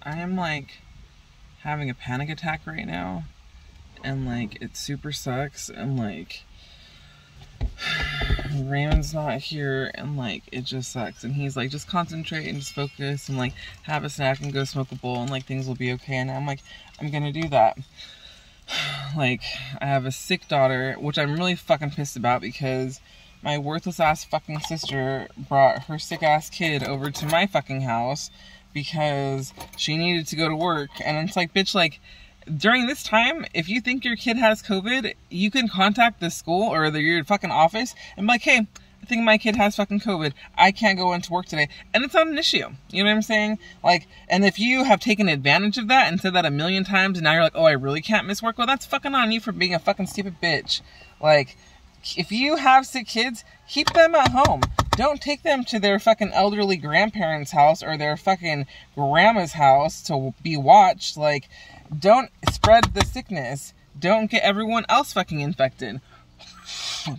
I am like having a panic attack right now, and like it super sucks, and like Raymond's not here, and like it just sucks, and he's like, just concentrate and just focus and like have a snack and go smoke a bowl and like things will be okay. And I'm like, I'm gonna do that. Like, I have a sick daughter, which I'm really fucking pissed about, because my worthless ass fucking sister brought her sick ass kid over to my fucking house because she needed to go to work. And it's like, bitch, like, during this time, if you think your kid has COVID, you can contact the school or your fucking office and be like, hey, I think my kid has fucking COVID. I can't go into work today. And it's not an issue. You know what I'm saying? Like, and if you have taken advantage of that and said that a million times and now you're like, oh, I really can't miss work, well, that's fucking on you for being a fucking stupid bitch. Like, if you have sick kids, keep them at home. Don't take them to their fucking elderly grandparents' house or their fucking grandma's house to be watched. Like, don't spread the sickness. Don't get everyone else fucking infected.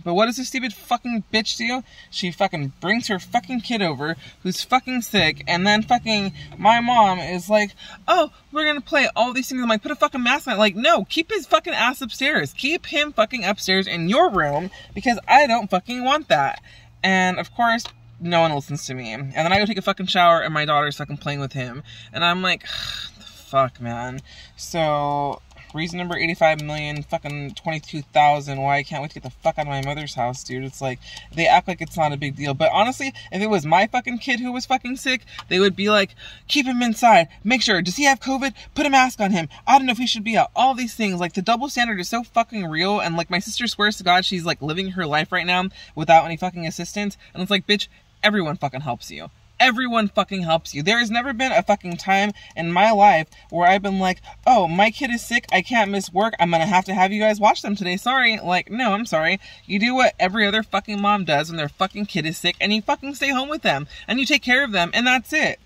But what does this stupid fucking bitch do? She fucking brings her fucking kid over who's fucking sick, and then fucking my mom is like, oh, we're gonna play all these things. I'm like, put a fucking mask on. Like, no, keep his fucking ass upstairs. Keep him fucking upstairs in your room, because I don't fucking want that. And of course, no one listens to me. And then I go take a fucking shower and my daughter's fucking playing with him. And I'm like, fuck, man. So, reason number 85 million fucking 22,000 why I can't wait to get the fuck out of my mother's house, dude. It's like, they act like it's not a big deal. But honestly, if it was my fucking kid who was fucking sick, they would be like, keep him inside. Make sure, does he have COVID? Put a mask on him. I don't know if he should be out. All these things. Like, the double standard is so fucking real. And like, my sister swears to God she's like living her life right now without any fucking assistance. And it's like, bitch, everyone fucking helps you. Everyone fucking helps you. There has never been a fucking time in my life where I've been like, oh, my kid is sick, I can't miss work, I'm gonna have to have you guys watch them today, sorry. Like, no, I'm sorry. You do what every other fucking mom does when their fucking kid is sick, and you fucking stay home with them, and you take care of them, and that's it.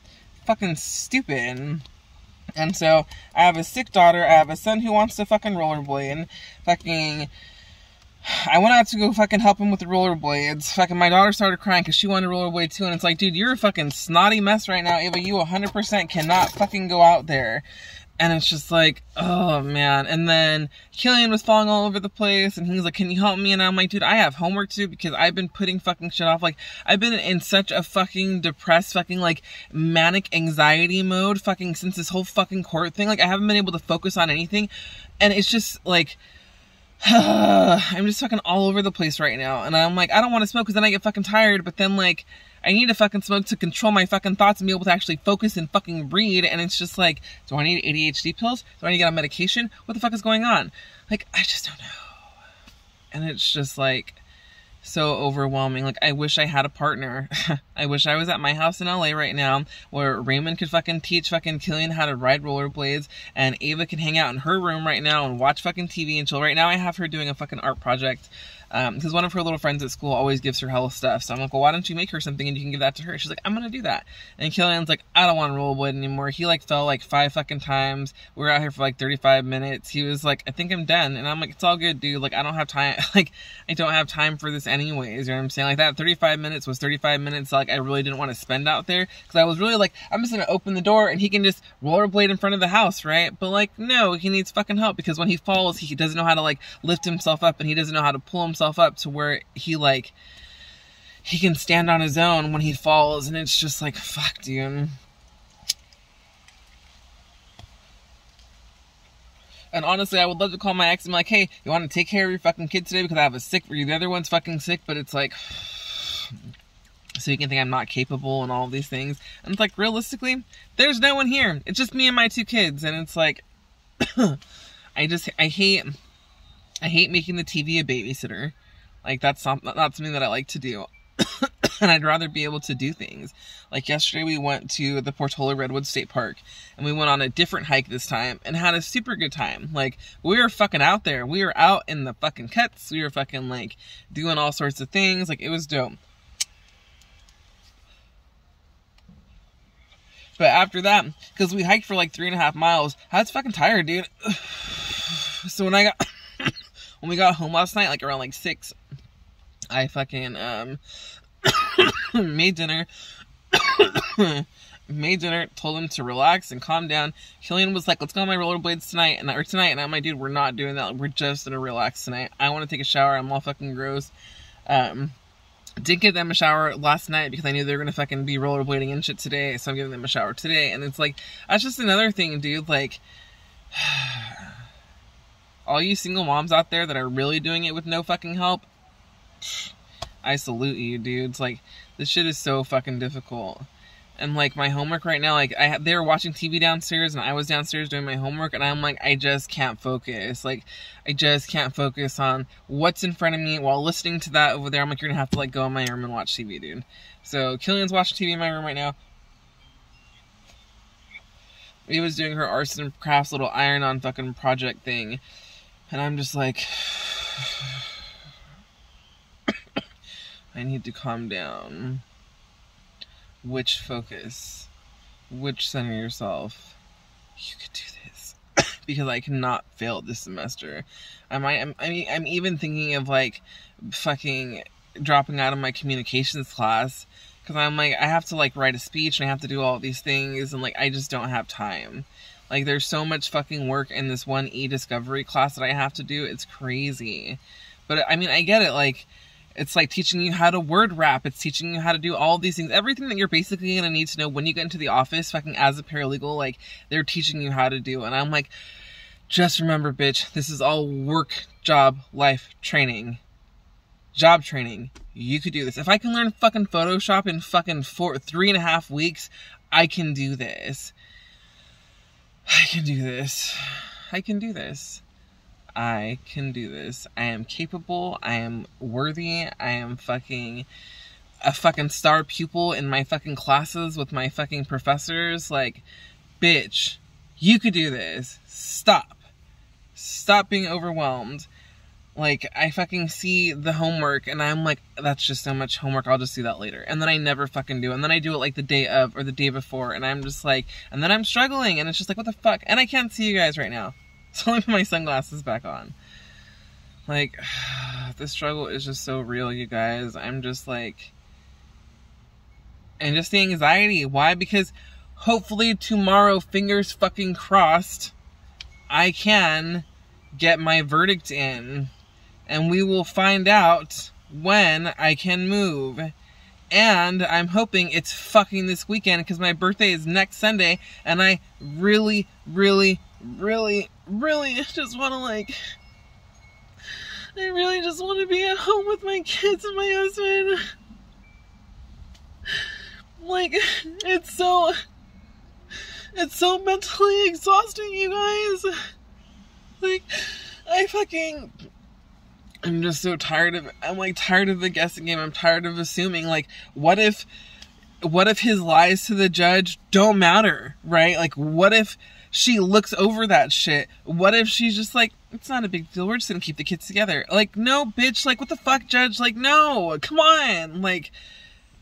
Fucking stupid. And so, I have a sick daughter, I have a son who wants to fucking rollerblade, fucking... I went out to go fucking help him with the rollerblades. Fucking my daughter started crying because she wanted to rollerblade too. And it's like, dude, you're a fucking snotty mess right now, Ava. You 100% cannot fucking go out there. And it's just like, oh, man. And then Killian was falling all over the place. And he's like, can you help me? And I'm like, dude, I have homework to do because I've been putting fucking shit off. Like, I've been in such a fucking depressed, fucking, like, manic anxiety mode fucking since this whole fucking court thing. Like, I haven't been able to focus on anything. And it's just, like... I'm just fucking all over the place right now. And I'm like, I don't want to smoke because then I get fucking tired. But then, like, I need to fucking smoke to control my fucking thoughts and be able to actually focus and fucking read. And it's just like, do I need ADHD pills? Do I need to get on medication? What the fuck is going on? Like, I just don't know. And it's just like... so overwhelming. Like, I wish I had a partner. I wish I was at my house in LA right now where Raymond could fucking teach fucking Killian how to ride rollerblades and Ava can hang out in her room right now and watch fucking TV and chill. Right now I have her doing a fucking art project because one of her little friends at school always gives her hella stuff. So I'm like, well, why don't you make her something and you can give that to her? She's like, I'm gonna do that. And Killian's like, I don't want to rollerblade anymore. He like fell like 5 fucking times. We were out here for like 35 minutes. He was like, I think I'm done. And I'm like, it's all good, dude. Like, I don't have time. Like, I don't have time for this anyways. You know what I'm saying? Like, that 35 minutes was 35 minutes like I really didn't want to spend out there. Because I was really like, I'm just gonna open the door and he can just rollerblade in front of the house, right? But like, no, he needs fucking help because when he falls, he doesn't know how to like lift himself up and he doesn't know how to pull himself up to where he like he can stand on his own when he falls. And it's just like, fuck, dude. And honestly, I would love to call my ex and be like, hey, you want to take care of your fucking kid today because I have a sick, the other one's fucking sick. But it's like, so you can think I'm not capable and all these things. And it's like, realistically, there's no one here. It's just me and my 2 kids. And it's like, I hate making the TV a babysitter. Like, that's not something that I like to do. And I'd rather be able to do things. Like, yesterday we went to the Portola Redwood State Park. And we went on a different hike this time. And had a super good time. Like, we were fucking out there. We were out in the fucking cuts. We were fucking, like, doing all sorts of things. Like, it was dope. But after that, because we hiked for like 3.5 miles, I was fucking tired, dude. So when we got home last night, like around like 6, I fucking made dinner. made dinner, told him to relax and calm down. Killian was like, let's go on my rollerblades tonight. And I'm like, dude, we're not doing that. We're just gonna relax tonight. I want to take a shower. I'm all fucking gross. Didn't give them a shower last night because I knew they were gonna fucking be rollerblading and shit today. So I'm giving them a shower today. And it's like, that's just another thing, dude. Like, all you single moms out there that are really doing it with no fucking help, I salute you, dude. It's like, this shit is so fucking difficult. And like, my homework right now, like, they were watching TV downstairs and I was downstairs doing my homework, and I'm like, I just can't focus. Like, I just can't focus on what's in front of me while listening to that over there. I'm like, you're gonna have to like go in my room and watch TV, dude. So Killian's watching TV in my room right now. Eva was doing her arts and crafts little iron-on fucking project thing. And I'm just like, I need to calm down. Which focus? Which center yourself? You could do this. Because I cannot fail this semester. I'm even thinking of like fucking dropping out of my communications class. Because I'm like, I have to like write a speech and I have to do all these things. And like, I just don't have time. Like, there's so much fucking work in this one e-discovery class that I have to do. It's crazy. But, I mean, I get it. Like, it's like teaching you how to word wrap. It's teaching you how to do all these things. Everything that you're basically going to need to know when you get into the office, fucking as a paralegal, like, they're teaching you how to do. And I'm like, just remember, bitch, this is all work, job, life training. Job training. You could do this. If I can learn fucking Photoshop in fucking 3.5 weeks, I can do this. I can do this. I can do this. I can do this. I am capable. I am worthy. I am fucking a fucking star pupil in my fucking classes with my fucking professors. Like, bitch, you could do this. Stop. Stop being overwhelmed. Like, I fucking see the homework and I'm like, that's just so much homework, I'll just do that later. And then I never fucking do. And then I do it like the day of or the day before and I'm just like, and then I'm struggling and it's just like, what the fuck? And I can't see you guys right now. So let me put my sunglasses back on. Like, the struggle is just so real, you guys. I'm just like, and just the anxiety. Why? Because hopefully tomorrow, fingers fucking crossed, I can get my verdict in. And we will find out when I can move. And I'm hoping it's fucking this weekend because my birthday is next Sunday. And I really, really, really, really just want to like... I really just want to be at home with my kids and my husband. Like, it's so mentally exhausting, you guys. Like, I'm just so tired of it. I'm like tired of the guessing game. I'm tired of assuming, like, what if his lies to the judge don't matter, right? Like, what if she looks over that shit? What if she's just like, it's not a big deal, we're just gonna keep the kids together? Like, no, bitch, like, what the fuck, judge? Like, no, come on. Like,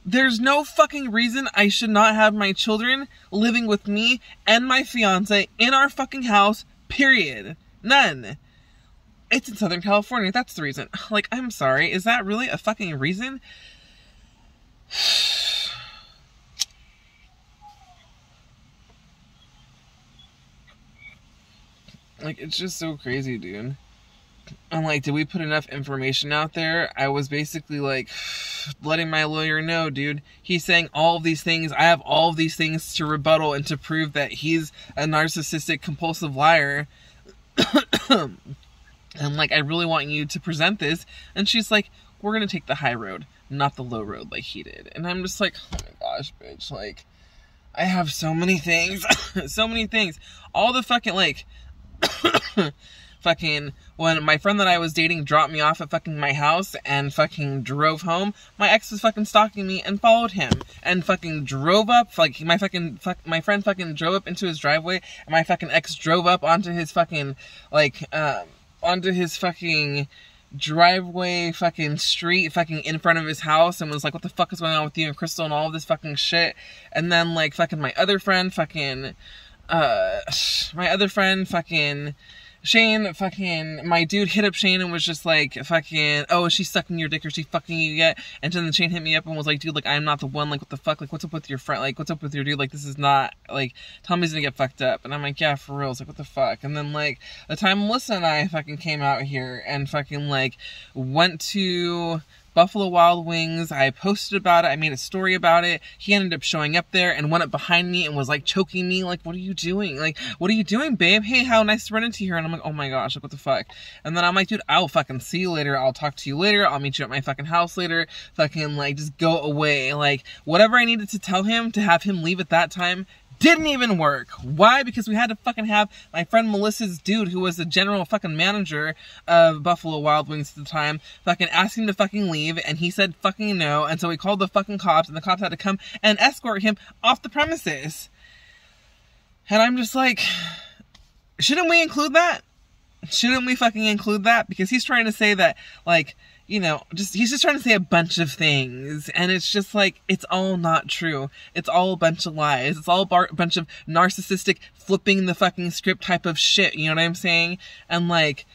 there's no fucking reason I should not have my children living with me and my fiance in our fucking house, period. None. It's in Southern California, that's the reason. Like, I'm sorry, is that really a fucking reason? Like, it's just so crazy, dude. I'm like, did we put enough information out there? I was basically like, letting my lawyer know, dude. He's saying all of these things. I have all of these things to rebuttal and to prove that he's a narcissistic, compulsive liar. And like, I really want you to present this. And she's like, we're gonna take the high road, not the low road like he did. And I'm just like, oh my gosh, bitch. Like, I have so many things. So many things. All the fucking, like... fucking, when my friend that I was dating dropped me off at fucking my house and fucking drove home, my ex was fucking stalking me and followed him and fucking drove up, like, my friend fucking drove up into his driveway and my fucking ex drove up onto his fucking, like, onto his fucking driveway, fucking street, fucking in front of his house and was like, what the fuck is going on with you and Krystal and all of this fucking shit. And then, like, fucking my other friend fucking Shane, fucking, my dude hit up Shane and was just like, fucking, oh, is she sucking your dick or is she fucking you yet? And then Shane hit me up and was like, dude, like, I'm not the one, like, what the fuck, like, what's up with your friend, like, what's up with your dude, like, this is not, like, Tommy's gonna get fucked up. And I'm like, yeah, for real, it's like, what the fuck? And then, like, the time Melissa and I fucking came out here and fucking, like, went to Buffalo Wild Wings. I posted about it. I made a story about it. He ended up showing up there and went up behind me and was like choking me. Like, what are you doing? Like, what are you doing, babe? Hey, how nice to run into you here. And I'm like, oh my gosh, like, what the fuck? And then I'm like, dude, I'll fucking see you later. I'll talk to you later. I'll meet you at my fucking house later. Fucking, like, just go away. Like, whatever I needed to tell him to have him leave at that time didn't even work. Why? Because we had to fucking have my friend Melissa's dude, who was the general fucking manager of Buffalo Wild Wings at the time, fucking ask him to fucking leave, and he said fucking no, and so we called the fucking cops, and the cops had to come and escort him off the premises. And I'm just like, shouldn't we include that? Shouldn't we fucking include that? Because he's trying to say that, like, you know, he's just trying to say a bunch of things, and it's just like, it's all not true. It's all a bunch of lies. It's all a bunch of narcissistic flipping the fucking script type of shit, you know what I'm saying? And like,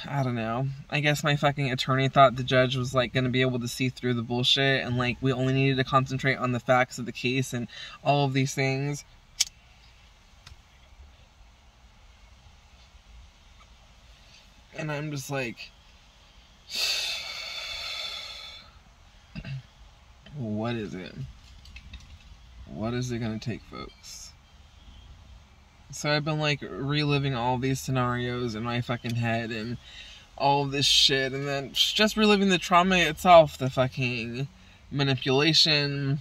I don't know. I guess my fucking attorney thought the judge was like gonna be able to see through the bullshit, and like, we only needed to concentrate on the facts of the case and all of these things. And I'm just like, what is it? What is it gonna take, folks? So I've been like reliving all these scenarios in my fucking head and all of this shit, and then just reliving the trauma itself, the fucking manipulation,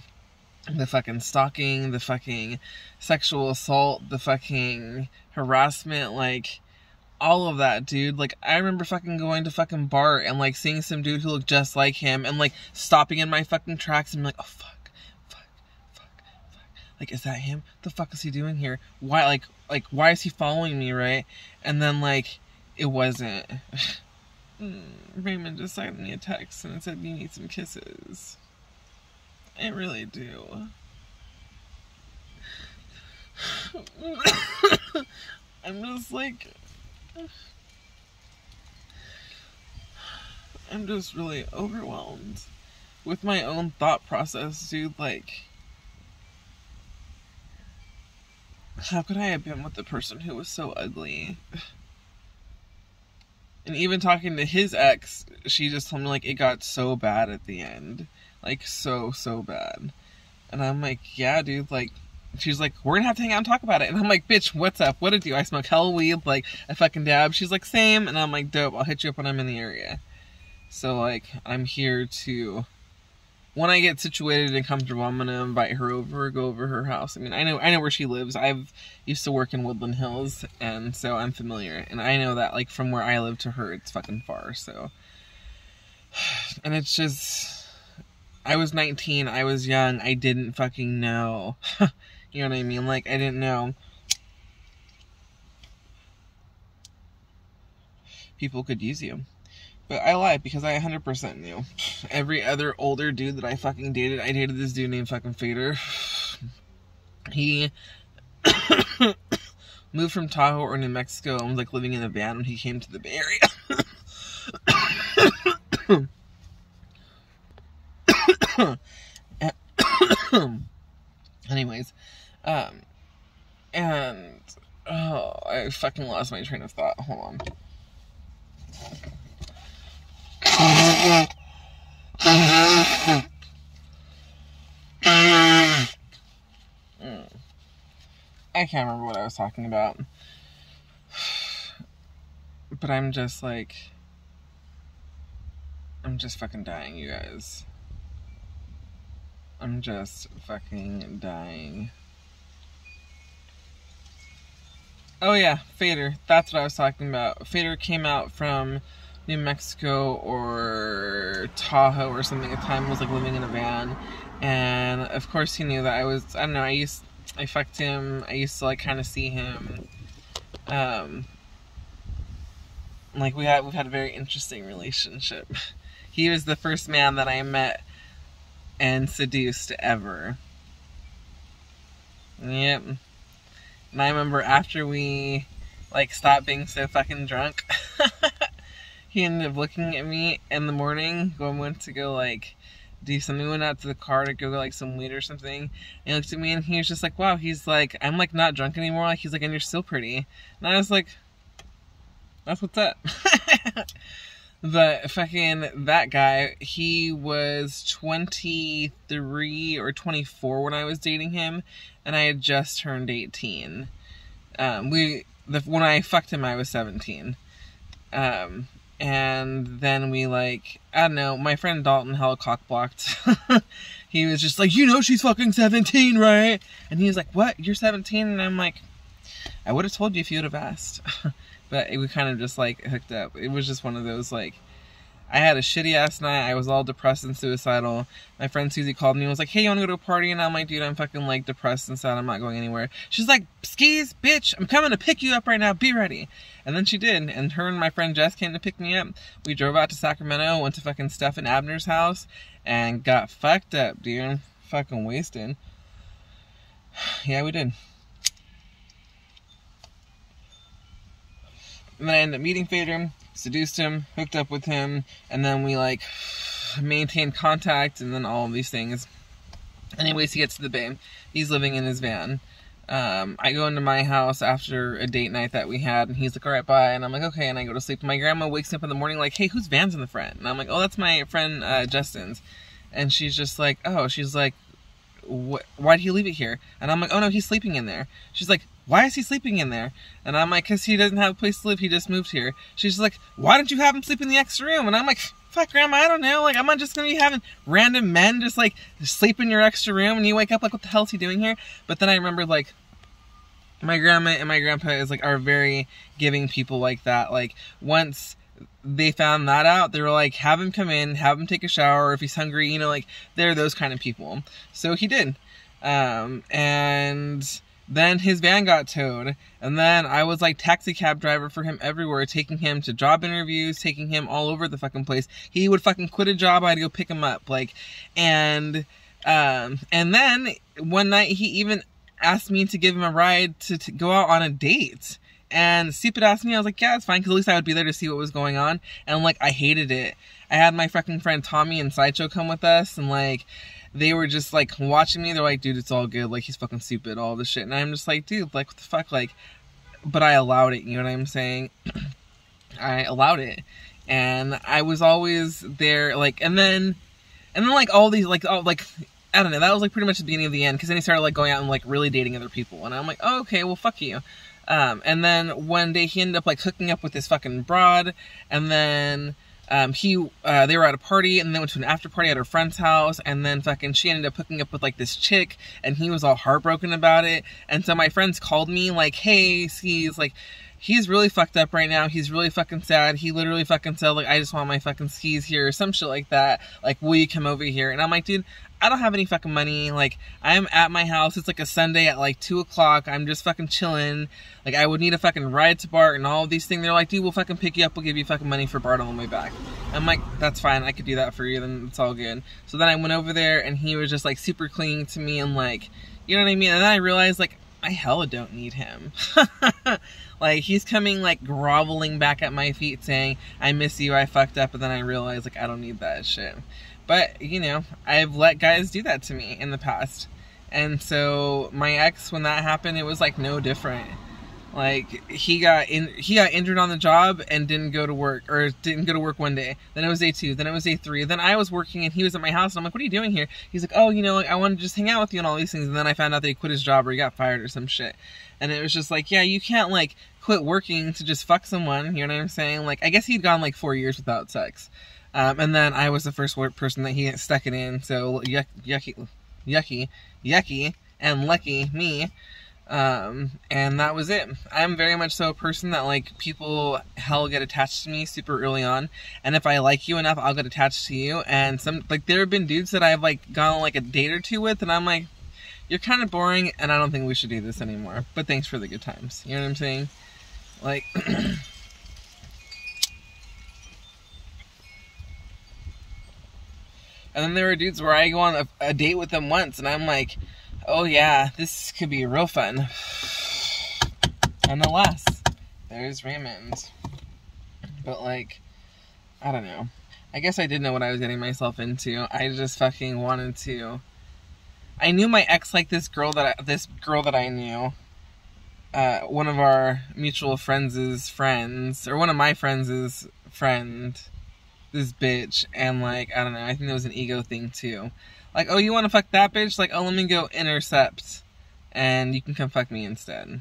the fucking stalking, the fucking sexual assault, the fucking harassment, like, all of that, dude. Like, I remember fucking going to fucking Bart and, like, seeing some dude who looked just like him and, like, stopping in my fucking tracks and being like, oh, fuck. Like, is that him? The fuck is he doing here? Why, like, why is he following me, right? And then, like, it wasn't. Raymond just sent me a text and it said, you need some kisses. I really do. I'm just, like, I'm just really overwhelmed with my own thought process, dude. Like, how could I have been with the person who was so ugly? And even talking to his ex, she just told me, like, it got so bad at the end. Like, so bad. And I'm like, yeah, dude, like, she's like, we're gonna have to hang out and talk about it. And I'm like, bitch, what's up? What did you? I smoke hella weed, like, a fucking dab. She's like, same. And I'm like, dope, I'll hit you up when I'm in the area. So, like, I'm here to, when I get situated and comfortable, I'm gonna invite her over, go over her house. I mean, I know where she lives. I've used to work in Woodland Hills, and so I'm familiar. And I know that, like, from where I live to her, it's fucking far, so. And it's just, I was 19, I was young, I didn't fucking know. You know what I mean? Like, I didn't know people could use you. But I lied because I 100% knew. Every other older dude that I fucking dated, I dated this dude named fucking Fader. He moved from Tahoe or New Mexico and was like living in a van when he came to the Bay Area. Anyways, and, oh, I fucking lost my train of thought. Hold on. I can't remember what I was talking about. But I'm just like, I'm just fucking dying, you guys. I'm just fucking dying. Oh yeah, Fader. That's what I was talking about. Fader came out from New Mexico or Tahoe or something at the time, was like living in a van. And of course he knew that I was, I don't know, I fucked him. I used to like kind of see him. Like we've had a very interesting relationship. He was the first man that I met and seduced ever. Yep. And I remember after we like, stop being so fucking drunk. He ended up looking at me in the morning when we went to go, like, do something. We went out to the car to go get, like, some weed or something. And he looked at me and he was just like, wow, he's like, I'm, like, not drunk anymore. Like, he's like, and you're still pretty. And I was like, that's what's up. But fucking that guy, he was 23 or 24 when I was dating him. And I had just turned 18. When I fucked him, I was 17. And then we, like, I don't know, my friend Dalton hella cock-blocked. He was just like, you know she's fucking 17, right? And he was like, what? You're 17? And I'm like, I would have told you if you would have asked. But we kind of just, like, hooked up. It was just one of those, like, I had a shitty-ass night. I was all depressed and suicidal. My friend Susie called me and was like, hey, you want to go to a party? And I'm like, dude, I'm fucking, like, depressed and sad. I'm not going anywhere. She's like, Skis, bitch, I'm coming to pick you up right now. Be ready. And then she did. And her and my friend Jess came to pick me up. We drove out to Sacramento, went to fucking Steph and Abner's house, and got fucked up, dude. Fucking wasted. Yeah, we did. And then I ended up meeting Fader, seduced him, hooked up with him, and then we, like, maintained contact, and then all of these things. Anyways, he gets to the Bay. He's living in his van. I go into my house after a date night that we had, and he's like, alright, bye. And I'm like, okay, and I go to sleep. My grandma wakes up in the morning like, hey, whose van's in the front? And I'm like, oh, that's my friend Justin's. And she's just like, oh, she's like, why'd he leave it here? And I'm like, oh no, he's sleeping in there. She's like, why is he sleeping in there? And I'm like, because he doesn't have a place to live, he just moved here. She's like, why don't you have him sleep in the extra room? And I'm like, fuck, Grandma, I don't know. Like, I'm not just going to be having random men just, like, sleep in your extra room and you wake up like, what the hell is he doing here? But then I remembered, like, my grandma and my grandpa are very giving people like that. Like, once they found that out, they were like, have him come in, have him take a shower, if he's hungry, you know, like, they're those kind of people. So he did. And then his van got towed, and then I was like taxi cab driver for him everywhere, taking him to job interviews, taking him all over the fucking place. He would fucking quit a job, I had to go pick him up, like, and then one night he even asked me to give him a ride to go out on a date. And stupid asked me, I was like, yeah, it's fine, because at least I would be there to see what was going on. And, like, I hated it. I had my fucking friend Tommy and Sideshow come with us, and, like, they were just, like, watching me. They're like, dude, it's all good. Like, he's fucking stupid, all this shit. And I'm just like, dude, like, what the fuck? Like, but I allowed it, you know what I'm saying? I allowed it. And I was always there, like, and then, like, all these, like, all, like, I don't know, that was, like, pretty much the beginning of the end, because then he started, like, going out and, like, really dating other people. And I'm like, oh, okay, well, fuck you. And then one day he ended up, like, hooking up with this fucking broad, and then, they were at a party, and then went to an after party at her friend's house, and then fucking she ended up hooking up with, like, this chick, and he was all heartbroken about it. And so my friends called me, like, hey, Skis, like, he's really fucked up right now, he's really fucking sad, he literally fucking said, like, I just want my fucking skis here, or some shit like that, like, will you come over here? And I'm like, dude, I don't have any fucking money, like, I'm at my house, it's like a Sunday at like 2 o'clock, I'm just fucking chilling, like, I would need a fucking ride to Bart and all of these things. They're like, dude, we'll fucking pick you up, we'll give you fucking money for Bart on the way back. I'm like, that's fine, I could do that for you, then it's all good. So then I went over there, and he was just, like, super clingy to me, and, like, you know what I mean? And then I realized, like, I hella don't need him. Like, he's coming, like, groveling back at my feet saying, I miss you, I fucked up, and then I realized, like, I don't need that shit. But, you know, I've let guys do that to me in the past. And so, my ex, when that happened, it was, like, no different. Like, he got injured on the job and didn't go to work, or didn't go to work one day. Then it was day 2, then it was day 3. Then I was working and he was at my house, and I'm like, what are you doing here? He's like, oh, you know, like, I wanted to just hang out with you and all these things. And then I found out that he quit his job, or he got fired or some shit. And it was just like, yeah, you can't, like, quit working to just fuck someone, you know what I'm saying? Like, I guess he'd gone, like, 4 years without sex. And then I was the first person that he stuck it in, so yucky, and lucky me. And that was it. I'm very much so a person that, like, people hell get attached to me super early on, and if I like you enough, I'll get attached to you. And some, like, there have been dudes that I've, like, gone on, like, a date or two with, and I'm like, you're kind of boring, and I don't think we should do this anymore, but thanks for the good times, you know what I'm saying? Like, and then there were dudes where I go on a date with them once, and I'm like, oh yeah, this could be real fun. And alas, There's Raymond. But, like, I don't know. I guess I did know what I was getting myself into. I just fucking wanted to. I knew my ex liked this girl that I knew. One of our mutual friends' friends, or one of my friends' friend, this bitch, and, like, I don't know, I think there was an ego thing, too. Like, oh, you want to fuck that bitch? Like, oh, let me go intercept, and you can come fuck me instead.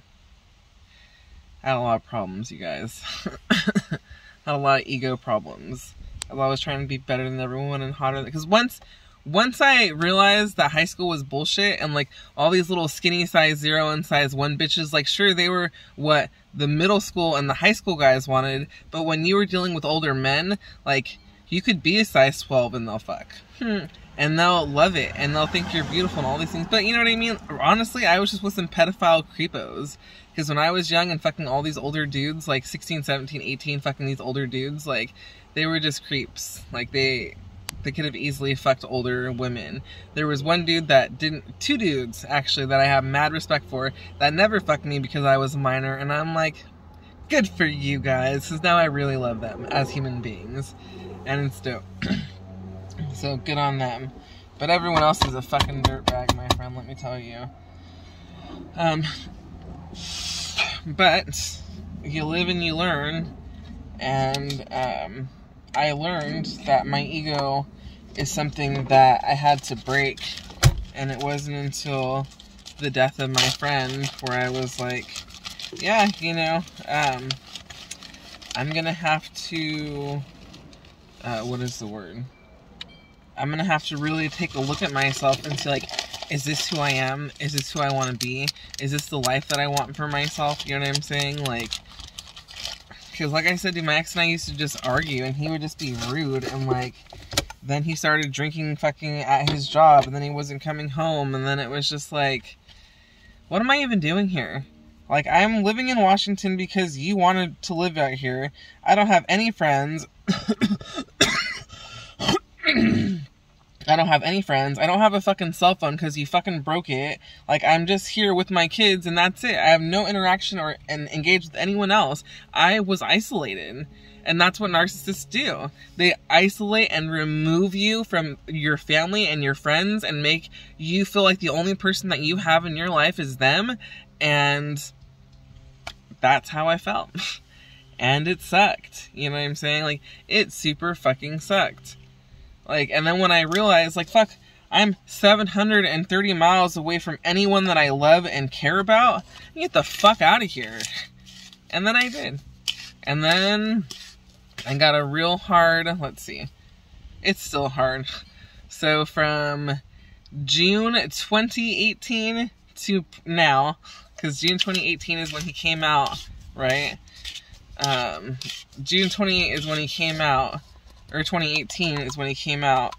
I had a lot of problems, you guys. Had a lot of ego problems. I was trying to be better than everyone and hotter. Because once I realized that high school was bullshit and, like, all these little skinny size 0 and size 1 bitches, like, sure, they were what the middle school and the high school guys wanted, but when you were dealing with older men, like, you could be a size 12 and they'll fuck. And they'll love it, and they'll think you're beautiful and all these things. But you know what I mean? Honestly, I was just with some pedophile creepos. Because when I was young and fucking all these older dudes, like 16, 17, 18, fucking these older dudes, like, they were just creeps. Like, they could have easily fucked older women. There was one dude that didn't, 2 dudes, actually, that I have mad respect for, that never fucked me because I was a minor, and I'm like, good for you guys, because now I really love them as human beings. And it's dope. So, good on them. But everyone else is a fucking dirtbag, my friend, let me tell you. But you live and you learn, and I learned that my ego is something that I had to break, and it wasn't until the death of my friend where I was like, yeah, you know, I'm gonna have to, what is the word? I'm gonna have to really take a look at myself and say, like, is this who I am? Is this who I want to be? Is this the life that I want for myself? You know what I'm saying? Like, because like I said, dude, my ex and I used to just argue, and he would just be rude, and, like, then he started drinking fucking at his job, and then he wasn't coming home, and then it was just like, what am I even doing here? Like, I'm living in Washington because you wanted to live out here. I don't have any friends. I don't have any friends. I don't have a fucking cell phone because you fucking broke it. Like, I'm just here with my kids and that's it. I have no interaction and engage with anyone else. I was isolated. And that's what narcissists do. They isolate and remove you from your family and your friends and make you feel like the only person that you have in your life is them. And that's how I felt. And it sucked. You know what I'm saying? Like, it super fucking sucked. Like, and then when I realized, like, fuck, I'm 730 miles away from anyone that I love and care about. Get the fuck out of here. And then I did. And then I got a real hard, let's see. It's still hard. So from June 2018 to now, because June 2018 is when he came out, right? June 28 is when he came out. Or 2018 is when he came out.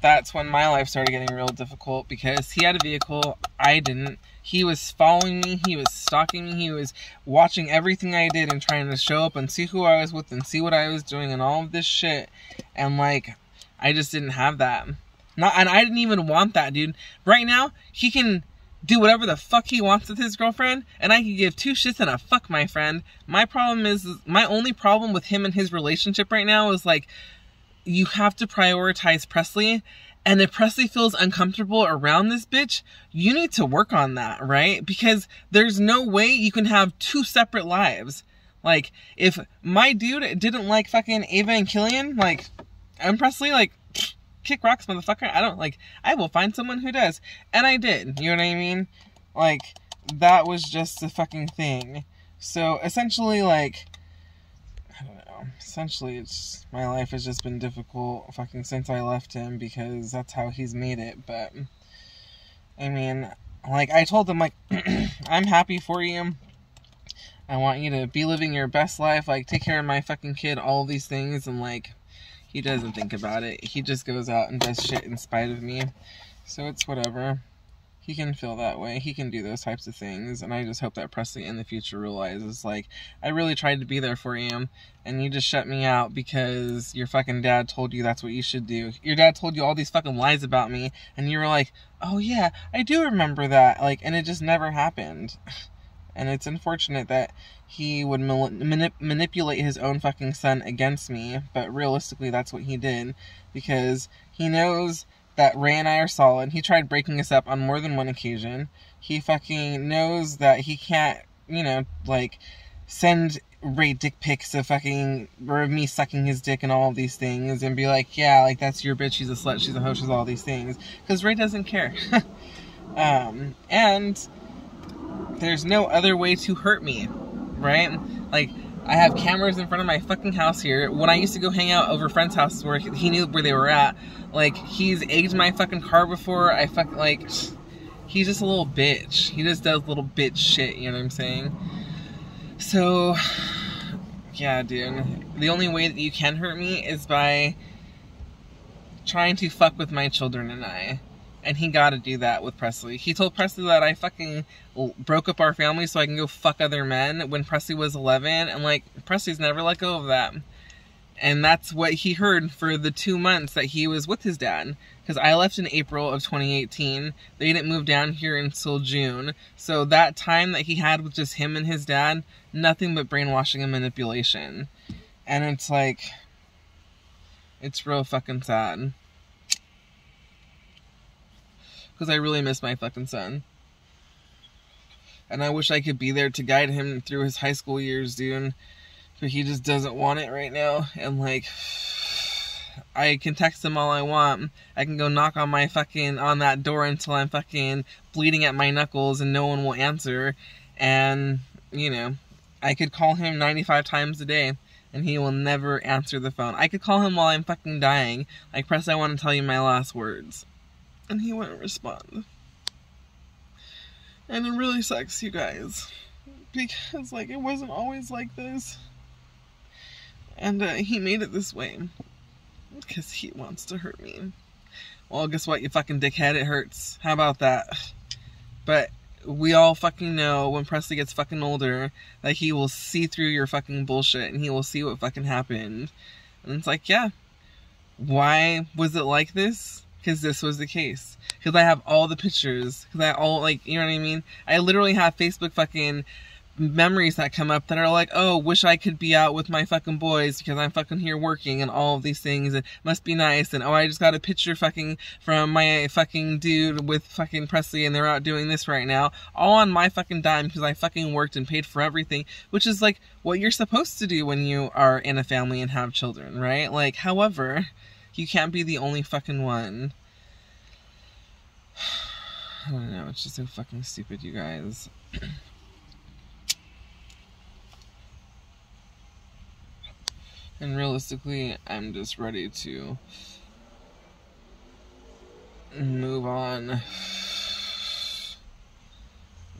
That's when my life started getting real difficult because he had a vehicle, I didn't. He was following me, he was stalking me, he was watching everything I did and trying to show up and see who I was with and see what I was doing and all of this shit. And, like, I just didn't have that. And I didn't even want that, dude. Right now, he can do whatever the fuck he wants with his girlfriend, and I can give 2 shits and a fuck, my friend. My only problem with him and his relationship right now is, like, you have to prioritize Presley, and if Presley feels uncomfortable around this bitch, you need to work on that, right? Because there's no way you can have 2 separate lives. Like, if my dude didn't like fucking Ava and Killian, like, and Presley, like, kick rocks, motherfucker. I will find someone who does. And I did. You know what I mean? Like, that was just the fucking thing. So, essentially, like, I don't know. Essentially, my life has just been difficult fucking since I left him because that's how he's made it. But, I mean, like, I told him, like, I'm happy for you. I want you to be living your best life. Like, take care of my fucking kid, all these things. And, like, he doesn't think about it. He just goes out and does shit in spite of me. So it's whatever. He can feel that way. He can do those types of things. And I just hope that Presley in the future realizes, like, I really tried to be there for you. And you just shut me out because your fucking dad told you that's what you should do. Your dad told you all these fucking lies about me. And you were like, oh yeah, I do remember that. Like, and it just never happened. And it's unfortunate that he would manipulate his own fucking son against me, but realistically that's what he did, because he knows that Ray and I are solid. He tried breaking us up on more than one occasion. He fucking knows that he can't, you know, like, send Ray dick pics of fucking, or of me sucking his dick and all of these things, and be like, yeah, like, that's your bitch, she's a slut, she's a hoe, she's all these things, because Ray doesn't care. And there's no other way to hurt me, right? Like, I have cameras in front of my fucking house here. When I used to go hang out over friends' houses where he knew where they were at, like, he's egged my fucking car before. Like, he's just a little bitch. He just does little bitch shit, you know what I'm saying? So, yeah, dude. The only way that you can hurt me is by trying to fuck with my children and I. And he got to do that with Presley. He told Presley that I fucking broke up our family so I can go fuck other men when Presley was 11. And, like, Presley's never let go of that. And that's what he heard for the 2 months that he was with his dad. Because I left in April of 2018. They didn't move down here until June. So that time that he had with just him and his dad, nothing but brainwashing and manipulation. And it's like, it's real fucking sad. Because I really miss my fucking son. And I wish I could be there to guide him through his high school years, dude. But he just doesn't want it right now. And, like, I can text him all I want. I can go knock on on that door until I'm fucking bleeding at my knuckles and no one will answer. And, you know, I could call him 95 times a day and he will never answer the phone. I could call him while I'm fucking dying. Like, Press, I want to tell you my last words. And he wouldn't respond. And it really sucks, you guys. Because, like, it wasn't always like this. And he made it this way. Because he wants to hurt me. Well, guess what, you fucking dickhead? It hurts. How about that? But we all fucking know when Presley gets fucking older that he will see through your fucking bullshit and he will see what fucking happened. And it's like, yeah. Why was it like this? Because this was the case. Because I have all the pictures. Because I all, like, you know what I mean? I literally have Facebook fucking memories that come up that are like, oh, wish I could be out with my fucking boys because I'm fucking here working and all of these things and must be nice. And, oh, I just got a picture fucking from my fucking dude with fucking Presley and they're out doing this right now. All on my fucking dime because I fucking worked and paid for everything. Which is, like, what you're supposed to do when you are in a family and have children, right? Like, however, you can't be the only fucking one. I don't know, it's just so fucking stupid, you guys. And realistically, I'm just ready to move on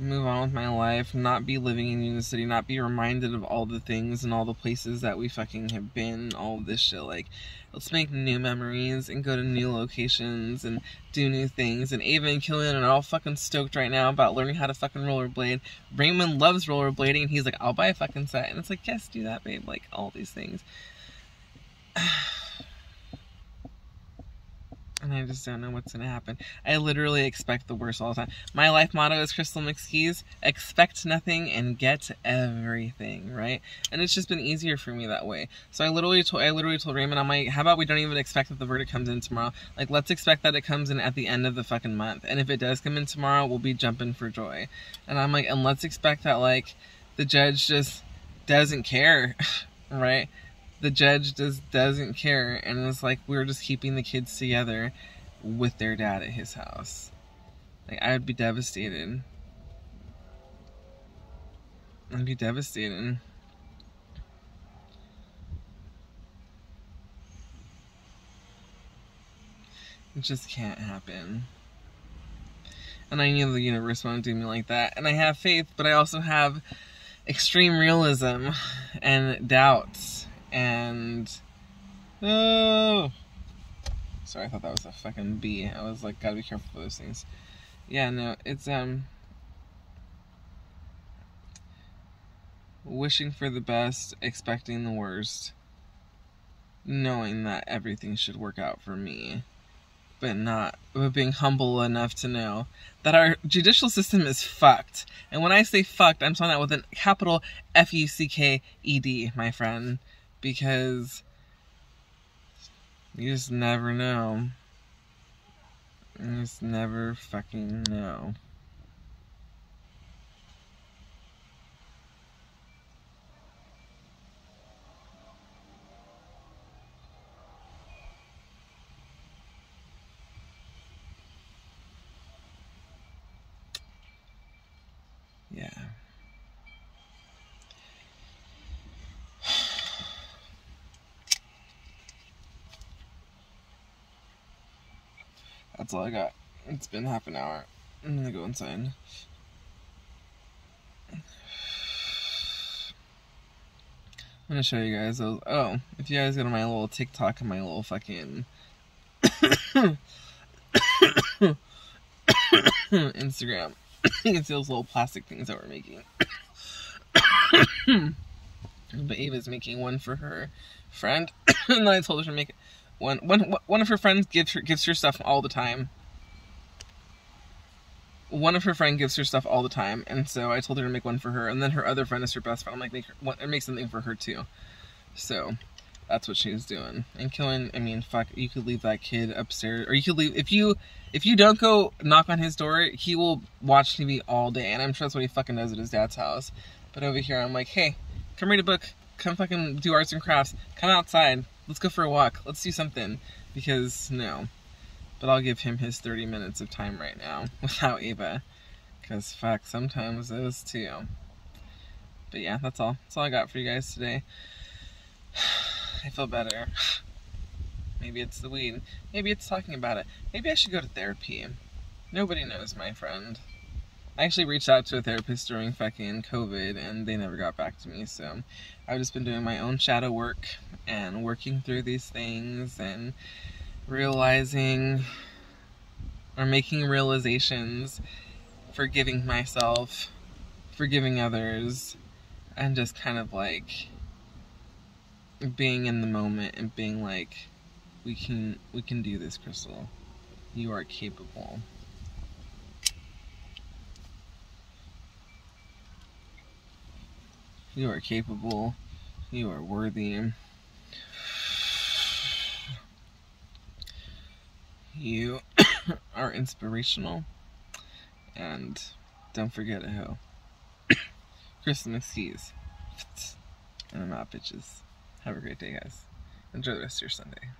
with my life, not be living in Union City, not be reminded of all the things and all the places that we fucking have been, all of this shit. Like, let's make new memories and go to new locations and do new things. And Ava and Killian are all fucking stoked right now about learning how to fucking rollerblade. Raymond loves rollerblading and he's like, I'll buy a fucking set. And it's like, yes, do that, babe. Like, all these things. And I just don't know what's going to happen. I literally expect the worst all the time. My life motto is Krystal McSkeez's, expect nothing and get everything, right? And it's just been easier for me that way. So I literally told Raymond, I'm like, how about we don't even expect that the verdict comes in tomorrow? Like, let's expect that it comes in at the end of the fucking month. And if it does come in tomorrow, we'll be jumping for joy. And I'm like, and let's expect that, like, the judge just doesn't care, right? The judge just doesn't care, and it's like we're just keeping the kids together with their dad at his house. Like, I would be devastated. I'd be devastated. It just can't happen. And I knew the universe won't do me like that. And I have faith, but I also have extreme realism and doubts. And oh, sorry, I thought that was a fucking bee. I was like, gotta be careful for those things. Yeah, no, it's wishing for the best, expecting the worst, knowing that everything should work out for me, but being humble enough to know that our judicial system is fucked. And when I say fucked, I'm saying that with a capital F-U-C-K-E-D, my friend, because you just never know. You just never fucking know. Yeah. That's all I got. It's been half an hour. I'm gonna go inside. I'm gonna show you guys those. Oh, if you guys go to my little TikTok and my little fucking Instagram, you can see those little plastic things that we're making. But Ava's making one for her friend, and then I told her to make it. One of her friends gives her stuff all the time. One of her friends gives her stuff all the time, and so I told her to make one for her, and then her other friend is her best friend. I'm like, make something for her too. So that's what she's doing. And killing, I mean, fuck, you could leave that kid upstairs, or you could leave, if you don't go knock on his door, he will watch TV all day, and I'm sure that's what he fucking does at his dad's house. But over here, I'm like, hey, come read a book, come fucking do arts and crafts, come outside, let's go for a walk, let's do something, because, no. But I'll give him his 30 minutes of time right now, without Ava, because, fuck, sometimes those too. But yeah, that's all I got for you guys today. I feel better. Maybe it's the weed. Maybe it's talking about it. Maybe I should go to therapy. Nobody knows, my friend. I actually reached out to a therapist during fucking COVID, and they never got back to me, so I've just been doing my own shadow work and working through these things and realizing or making realizations, forgiving myself, forgiving others, and just kind of like being in the moment and being like, we can do this, Krystal. You are capable. You are capable. You are worthy. You are inspirational. And don't forget who. Krystal McSkeez's. And I'm out, bitches. Have a great day, guys. Enjoy the rest of your Sunday.